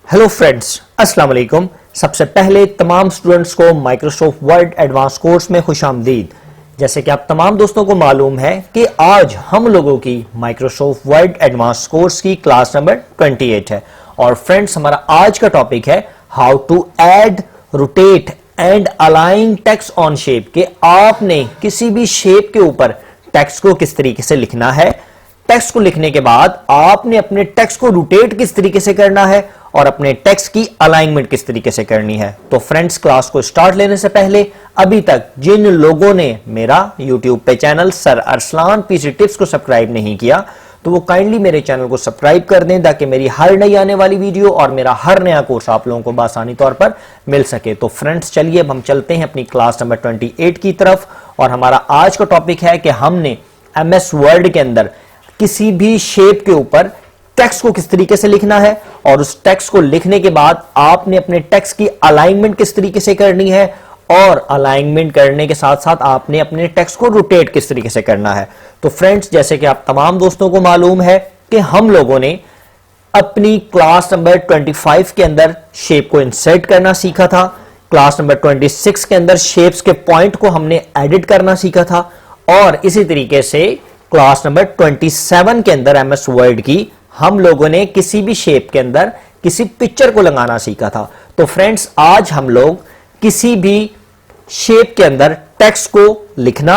Hello friends, अस्सलाम वालेकुम। सबसे पहले तमाम स्टूडेंट्स को माइक्रोसॉफ्ट वर्ड एडवांस कोर्स में खुशामदीद। जैसे कि आप तमाम दोस्तों को मालूम है कि आज हम लोगों की माइक्रोसॉफ्ट वर्ड एडवांस कोर्स की क्लास नंबर 28 है। और फ्रेंड्स, हमारा आज का टॉपिक है how to add, rotate and align text on shape. कि आपने किसी भी शेप के ऊपर टेक्स्ट को किस तरीके से लिखना है, टेक्स्ट को लिखने के बाद आपने अपने टेक्स्ट को रोटेट किस तरीके से करना है और अपने टेक्स्ट की अलाइनमेंट किस तरीके से करनी है। तो फ्रेंड्स, क्लास को स्टार्ट लेने से पहले अभी तक जिन लोगों ने मेरा यूट्यूब पे channel sir Arsalan PC tips को सब्सक्राइब नहीं किया तो वो काइंडली मेरे चैनल को सब्सक्राइब कर दें ताकि मेरी हर नई आने वाली वीडियो और मेरा हर नया कोर्स आप लोगों को बआसानी तौर पर मिल सके। तो फ्रेंड्स, चलिए अब हम चलते हैं अपनी क्लास नंबर 28 की तरफ। और हमारा आज का टॉपिक है कि हमने MS वर्ड के अंदर किसी भी शेप के ऊपर टेक्स्ट को किस तरीके से लिखना है और उस टेक्स्ट को लिखने के बाद आपने अपने टेक्स्ट की अलाइनमेंट किस तरीके से करनी है और अलाइनमेंट करने के साथ साथ आपने अपने टेक्स्ट को रोटेट किस तरीके से करना है। तो फ्रेंड्स, जैसे कि आप तमाम दोस्तों को मालूम है कि हम लोगों ने अपनी क्लास नंबर 25 के अंदर शेप को इंसर्ट करना सीखा था। क्लास नंबर 26 के अंदर शेप्स के पॉइंट को हमने एडिट करना सीखा था। और इसी तरीके से क्लास नंबर 27 के अंदर MS वर्ड की हम लोगों ने किसी भी शेप के अंदर किसी पिक्चर को लगाना सीखा था। तो फ्रेंड्स, आज हम लोग किसी भी शेप के अंदर टेक्स्ट को लिखना,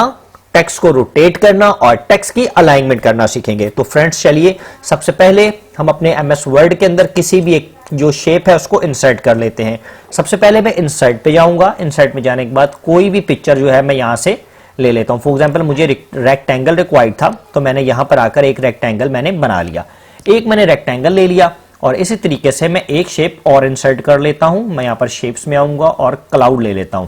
टेक्स्ट को रोटेट करना और टेक्स्ट की अलाइनमेंट करना सीखेंगे। तो फ्रेंड्स, चलिए सबसे पहले हम अपने MS वर्ड के अंदर किसी भी एक जो शेप है उसको इंसर्ट कर लेते हैं। सबसे पहले मैं इंसर्ट पे जाऊंगा। इंसर्ट में जाने के बाद कोई भी पिक्चर जो है मैं यहां से ले लेता हूं। फॉर एग्जांपल, मुझे रेक्टेंगल रिक्वायर्ड था तो मैंने यहां पर आकर एक रेक्टेंगल मैंने बना लिया। एक मैंने रेक्टेंगल ले लिया और इसी तरीके से मैं एक शेप और इंसर्ट कर लेता हूं। मैं यहां पर शेप्स में आऊंगा और क्लाउड ले लेता हूं।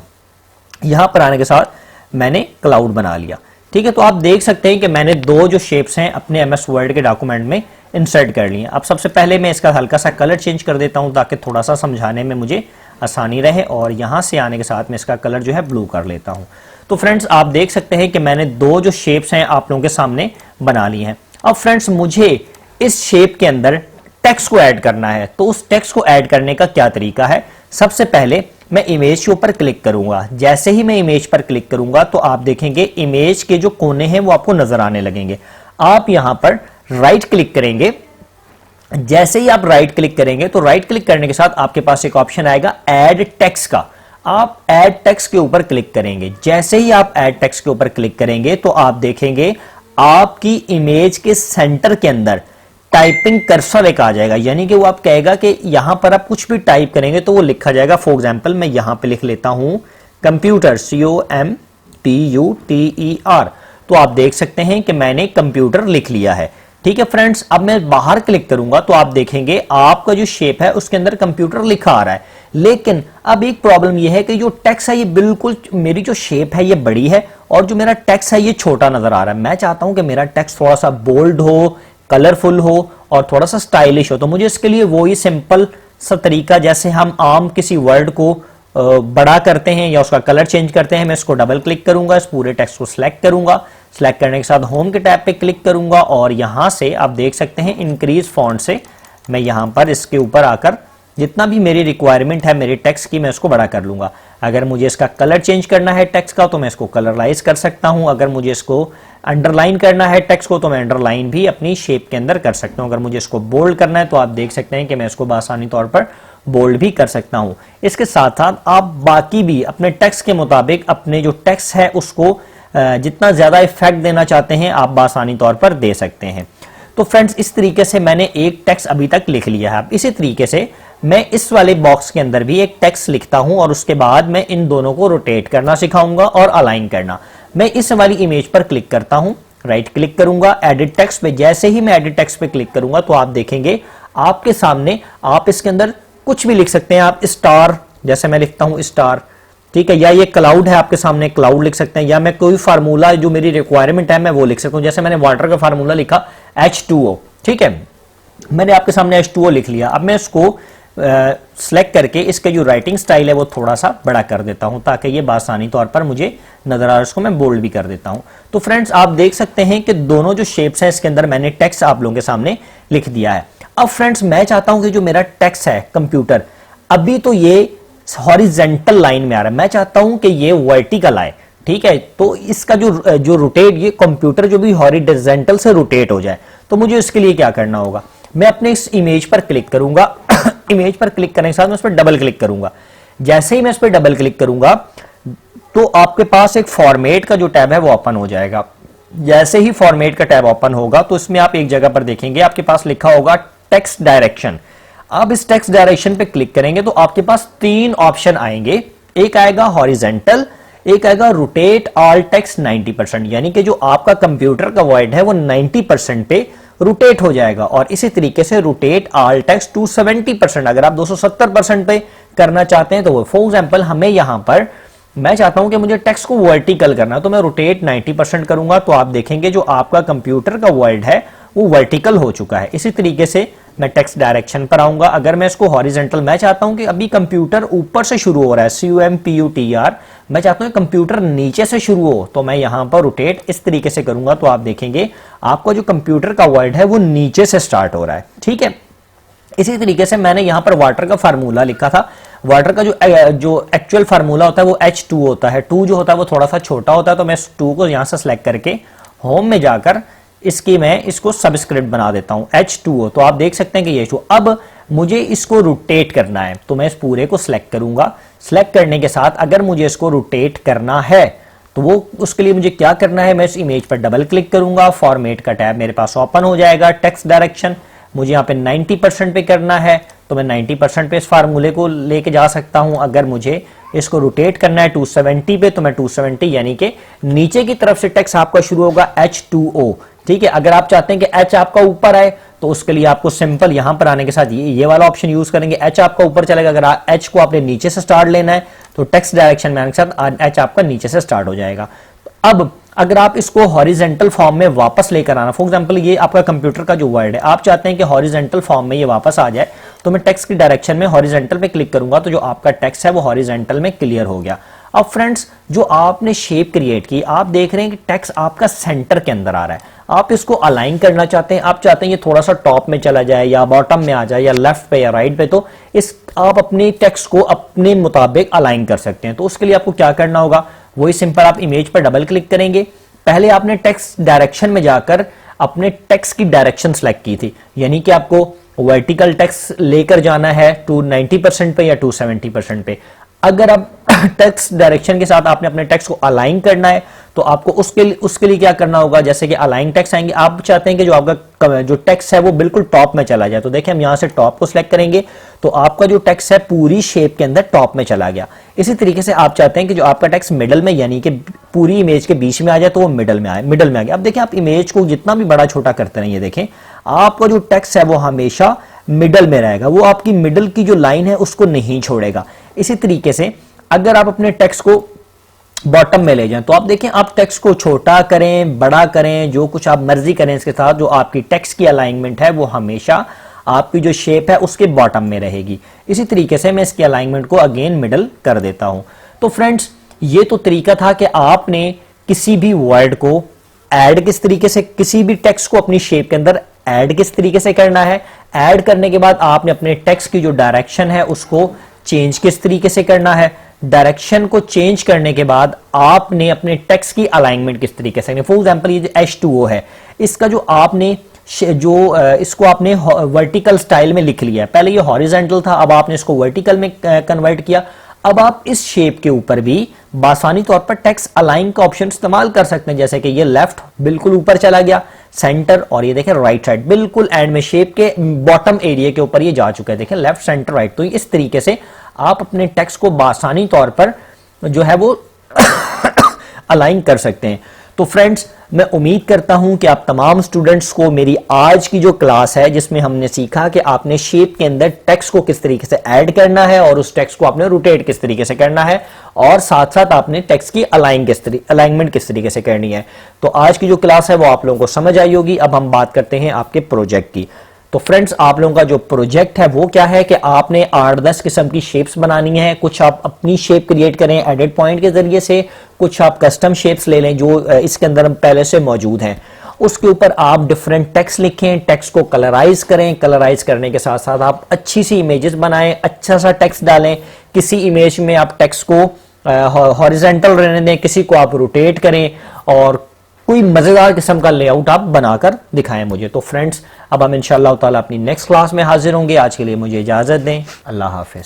यहां पर आने के साथ मैंने क्लाउड बना लिया। ठीक है, तो आप देख सकते हैं कि मैंने दो जो शेप्स हैं अपने MS वर्ड के डॉक्यूमेंट में इंसर्ट कर लिए। अब सबसे पहले मैं इसका हल्का सा कलर चेंज कर देता हूं ताकि थोड़ा सा समझाने में मुझे आसानी रहे। और यहां से आने के साथ मैं इसका कलर जो है ब्लू कर लेता हूं। तो फ्रेंड्स, आप देख सकते हैं कि मैंने दो जो शेप्स हैं आप लोगों के सामने बना ली हैं। अब फ्रेंड्स, मुझे इस शेप के अंदर टेक्स्ट को ऐड करना है। तो उस टेक्स्ट को ऐड करने का क्या तरीका है? सबसे पहले मैं इमेज के ऊपर क्लिक करूंगा। जैसे ही मैं इमेज पर क्लिक करूंगा तो आप देखेंगे इमेज के जो कोने हैं वो आपको नजर आने लगेंगे। आप यहां पर राइट क्लिक करेंगे। जैसे ही आप राइट क्लिक करेंगे तो राइट क्लिक करने के साथ आपके पास एक ऑप्शन आएगा ऐड टेक्स्ट का। आप ऐड टेक्स्ट के ऊपर क्लिक करेंगे। जैसे ही आप ऐड टेक्स्ट के ऊपर क्लिक करेंगे तो आप देखेंगे आपकी इमेज के सेंटर के अंदर टाइपिंग कर्सर एक आ जाएगा। यानी कि वो आप कहेगा कि यहां पर आप कुछ भी टाइप करेंगे तो वो लिखा जाएगा। फॉर एग्जांपल, मैं यहां पे लिख लेता हूं कंप्यूटर, COMPUTER। तो आप देख सकते हैं कि मैंने कंप्यूटर लिख लिया है। ठीक है फ्रेंड्स, अब मैं बाहर क्लिक करूंगा तो आप देखेंगे आपका जो शेप है उसके अंदर कंप्यूटर लिखा आ रहा है। लेकिन अब एक प्रॉब्लम यह है कि जो टेक्स्ट है ये बिल्कुल, मेरी जो शेप है ये बड़ी है और जो मेरा टेक्स्ट है ये छोटा नजर आ रहा है। मैं चाहता हूं कि मेरा टेक्स्ट थोड़ा सा बोल्ड हो, कलरफुल हो और थोड़ा सा स्टाइलिश हो। तो मुझे इसके लिए वही सिंपल सा तरीका, जैसे हम आम किसी वर्ड को बड़ा करते हैं या उसका कलर चेंज करते हैं, मैं इसको डबल क्लिक करूंगा, इस पूरे टेक्स्ट को सिलेक्ट करूंगा। सिलेक्ट करने के साथ होम के टैब पे क्लिक करूंगा और यहां से आप देख सकते हैं इंक्रीज फॉन्ट से मैं यहां पर इसके ऊपर आकर जितना भी मेरी रिक्वायरमेंट है मेरे टेक्स्ट की मैं इसको बड़ा कर लूंगा। अगर मुझे इसका कलर चेंज करना है टेक्स्ट का तो मैं इसको कलराइज कर सकता हूं। अगर मुझे इसको अंडरलाइन करना है टेक्स्ट को तो मैं अंडरलाइन भी अपनी शेप के अंदर कर सकता हूं। अगर मुझे इसको बोल्ड करना है तो आप देख सकते हैं कि मैं इसको आसानी तौर पर बोल्ड भी कर सकता हूं। इसके साथ साथ आप बाकी भी अपने टेक्स्ट के मुताबिक अपने जो टेक्स्ट है उसको जितना ज्यादा इफेक्ट देना चाहते हैं आप आसानी तौर पर दे सकते हैं। तो फ्रेंड्स, इस तरीके से मैंने एक टेक्स्ट अभी तक लिख लिया है। अब इसी तरीके से मैं इस वाले बॉक्स के अंदर भी एक टेक्स्ट लिखता हूं और उसके बाद मैं इन दोनों को रोटेट करना सिखाऊंगा और अलाइन करना। मैं इस वाली इमेज पर क्लिक करता हूं, राइट क्लिक करूंगा एडिट टेक्स्ट पे। जैसे ही मैं एडिट टेक्स्ट पे क्लिक करूंगा तो आप देखेंगे आपके सामने आप इसके अंदर कुछ भी लिख सकते हैं। आप स्टार, जैसे मैं लिखता हूं स्टार, ठीक है, या ये क्लाउड है आपके सामने, क्लाउड लिख सकते हैं, या मैं कोई फार्मूला जो मेरी रिक्वायरमेंट है मैं वो लिख सकता हूं। जैसे मैंने वाटर का फार्मूला लिखा H2O। ठीक है, मैंने आपके सामने H2O लिख लिया। अब मैं इसको सेलेक्ट करके इसके जो राइटिंग स्टाइल है वो थोड़ा सा बड़ा कर देता हूं ताकि ये आसानी तौर पर मुझे नजर आ रहा है। इसको मैं बोल्ड भी कर देता हूं। तो फ्रेंड्स, आप देख सकते हैं कि दोनों जो शेप्स हैं इसके अंदर मैंने टेक्स्ट आप लोगों के सामने लिख दिया है। अब फ्रेंड्स मैं चाहता हूं कि जो मेरा टेक्स्ट है कंप्यूटर, अभी तो ये हॉरिजेंटल लाइन में आ रहा है, मैं चाहता हूं कि ये वर्टिकल आए, ठीक है। तो इसका जो रोटेट, ये कंप्यूटर जो भी हॉरिजेंटल से रोटेट हो जाए, तो मुझे इसके लिए क्या करना होगा, मैं अपने इस इमेज पर क्लिक करूंगा इमेज पर क्लिक करने के साथ मैं उस पर डबल क्लिक करूंगा। जैसे ही मैं इस पर डबल क्लिक करूंगा तो आपके पास एक फॉर्मेट का जो टैब है वो ओपन हो जाएगा। जैसे ही फॉर्मेट का टैब ओपन होगा तो इसमें आप एक जगह पर देखेंगे आपके पास लिखा होगा टेक्स्ट डायरेक्शन। आप इस टेक्स्ट डायरेक्शन पे क्लिक करेंगे तो आपके पास 3 ऑप्शन आएंगे, एक आएगा हॉरिजेंटल, एक आएगा रोटेट ऑल टेक्स्ट 90%, यानी कि जो आपका कंप्यूटर का वर्ड है वो 90% पे रोटेट हो जाएगा। और इसी तरीके से रोटेट ऑल टेक्स्ट टू 70%, अगर आप 270% पे करना चाहते हैं तो वो, फॉर एग्जांपल हमें यहां पर, मैं चाहता हूं कि मुझे टेक्स्ट को वर्टिकल करना, तो मैं रोटेट 90% करूंगा तो आप देखेंगे जो आपका कंप्यूटर का वर्ड है वो वर्टिकल हो चुका है। इसी तरीके से मैं टेक्स्ट डायरेक्शन पर आऊंगा, अगर मैं इसको हॉरिजेंटल, मैं चाहता हूं कि अभी कंप्यूटर ऊपर से शुरू हो रहा है, CUMPUTR, मैं चाहता हूं कंप्यूटर नीचे से शुरू हो, तो मैं यहां पर रोटेट इस तरीके से करूंगा तो आप देखेंगे आपका जो कंप्यूटर का वर्ड है वो नीचे से स्टार्ट हो रहा है, ठीक है। इसी तरीके से मैंने यहां पर वाटर का फार्मूला लिखा था, वाटर का जो एक्चुअल फार्मूला होता है वो H2 होता है, 2 जो होता है वो थोड़ा सा छोटा होता है, तो मैं इस 2 को यहां से सिलेक्ट करके होम में जाकर मैं इसको सबस्क्रिप्ट बना देता हूं H2O, तो आप देख सकते हैं कि ये H2O। अब मुझे इसको रोटेट करना है तो मैं इस पूरे को सिलेक्ट करूंगा। सिलेक्ट करने के साथ अगर मुझे इसको रोटेट करना है तो वो, उसके लिए मुझे क्या करना है, मैं इस इमेज पर डबल क्लिक करूंगा, फॉर्मेट का टैब मेरे पास ओपन हो जाएगा, टेक्स्ट डायरेक्शन मुझे यहाँ पे 90% पे करना है तो मैं 90% पे इस फार्मूले को लेके जा सकता हूं। अगर मुझे इसको रोटेट करना है 270 पे तो मैं 270, यानी कि नीचे की तरफ से टेक्स्ट आपका शुरू होगा H2O, ठीक है। अगर आप चाहते हैं कि H आपका ऊपर आए तो उसके लिए आपको सिंपल यहां पर आने के साथ ये वाला ऑप्शन यूज करेंगे, H आपका ऊपर चलेगा। अगर H को आपने नीचे से स्टार्ट लेना है तो टेक्स्ट डायरेक्शन में आने के साथ H आपका नीचे से स्टार्ट हो जाएगा। अब अगर आप इसको हॉरिजेंटल फॉर्म में वापस लेकर आना, फॉर एग्जांपल ये आपका कंप्यूटर का जो वर्ड है, आप चाहते हैं कि हॉरिजेंटल फॉर्म में ये वापस आ जाए, तो मैं टेक्स्ट की डायरेक्शन में हॉरिजेंटल पे क्लिक करूंगा तो जो आपका टेक्स्ट है वो हॉरिजेंटल में क्लियर हो गया। अब फ्रेंड्स जो आपने शेप क्रिएट की, आप देख रहे हैं कि टेक्स्ट आपका सेंटर के अंदर आ रहा है, आप इसको अलाइन करना चाहते हैं, आप चाहते हैं ये थोड़ा सा टॉप में चला जाए या बॉटम में आ जाए या लेफ्ट पे या राइट पे, तो इस आप अपने टेक्स्ट को अपने मुताबिक अलाइन कर सकते हैं। तो उसके लिए आपको क्या करना होगा, वही सिंपल आप इमेज पर डबल क्लिक करेंगे, पहले आपने टेक्स्ट डायरेक्शन में जाकर अपने टेक्स्ट की डायरेक्शन सेलेक्ट की थी, यानी कि आपको वर्टिकल टेक्स्ट लेकर जाना है 290% पे या 270% पे। अगर आप टेक्स्ट डायरेक्शन के साथ आपने अपने टेक्स्ट को अलाइन करना है तो आपको उसके लिए क्या करना होगा, जैसे कि अलाइन टेक्स्ट आएंगे, आप चाहते हैं कि जो आपका जो टेक्स्ट है वो बिल्कुल टॉप में चला जाए, तो देखिए हम यहां से टॉप को सिलेक्ट करेंगे तो आपका जो टेक्स्ट है पूरी शेप के अंदर टॉप में चला गया। इसी तरीके से आप चाहते हैं कि जो आपका टेक्स्ट मिडल में, यानी कि पूरी इमेज के बीच में आ जाए, तो वो मिडल में आ गया। अब देखिए आप इमेज को जितना भी बड़ा छोटा करते रहिए, देखें आपका जो टेक्स्ट है वो हमेशा मिडल में रहेगा, वो आपकी मिडल की जो लाइन है उसको नहीं छोड़ेगा। इसी तरीके से अगर आप अपने टेक्स्ट को बॉटम में ले जाएं तो आप देखें, आप टेक्स्ट को छोटा करें, बड़ा करें, जो कुछ आप मर्जी करें, इसके साथ जो आपकी टेक्स्ट की अलाइनमेंट है वो हमेशा आपकी जो शेप है उसके बॉटम में रहेगी। इसी तरीके से मैं इसकी अलाइनमेंट को अगेन मिडल कर देता हूं। तो फ्रेंड्स ये तो तरीका था कि आपने किसी भी वर्ड को ऐड किस तरीके से, किसी भी टेक्स्ट को अपनी शेप के अंदर ऐड किस तरीके से करना है, ऐड करने के बाद आपने अपने टेक्स्ट की जो डायरेक्शन है उसको चेंज किस तरीके से करना है, डायरेक्शन को चेंज करने के बाद आपने अपने टेक्स्ट की अलाइनमेंट किस तरीके से, फॉर एग्जांपल ये जो H2O है, इसका जो आपने इसको आपने वर्टिकल स्टाइल में लिख लिया, पहले ये हॉरिजेंटल था, अब आपने इसको वर्टिकल में कन्वर्ट किया। अब आप इस शेप के ऊपर भी बासानी तौर पर टेक्स्ट अलाइन का ऑप्शन इस्तेमाल कर सकते हैं, जैसे कि ये लेफ्ट बिल्कुल ऊपर चला गया, सेंटर, और ये देखें राइट साइड बिल्कुल एंड में शेप के बॉटम एरिया के ऊपर ये जा चुका है, देखें लेफ्ट सेंटर राइट। तो इस तरीके से आप अपने टेक्स्ट को बासानी तौर पर जो है वो अलाइन कर सकते हैं। तो फ्रेंड्स मैं उम्मीद करता हूं कि आप तमाम स्टूडेंट्स को मेरी आज की जो क्लास है जिसमें हमने सीखा कि आपने शेप के अंदर टेक्स्ट को किस तरीके से ऐड करना है और उस टेक्स्ट को आपने रोटेट किस तरीके से करना है, और साथ साथ आपने टेक्स्ट की अलाइनमेंट किस तरीके से करनी है। तो आज की जो क्लास है वो आप लोगों को समझ आई होगी। अब हम बात करते हैं आपके प्रोजेक्ट की। तो फ्रेंड्स आप लोगों का जो प्रोजेक्ट है वो क्या है कि आपने 8-10 किस्म की शेप्स बनानी है। कुछ आप अपनी शेप क्रिएट करें एडिट पॉइंट के जरिए से, कुछ आप कस्टम शेप्स ले लें जो इसके अंदर पहले से मौजूद हैं। उसके ऊपर आप डिफरेंट टेक्स्ट लिखें, टेक्स्ट को कलराइज करें, कलराइज करने के साथ साथ आप अच्छी सी इमेजेस बनाएं, अच्छा सा टेक्स्ट डालें। किसी इमेज में आप टेक्स्ट को हॉरिजॉन्टल रहने दें, किसी को आप रोटेट करें और कोई मजेदार किस्म का लेआउट आप बनाकर दिखाएं मुझे। तो फ्रेंड्स, अब हम इंशाअल्लाह ताला अपनी नेक्स्ट क्लास में हाजिर होंगे। आज के लिए मुझे इजाजत दें। अल्लाह हाफिज।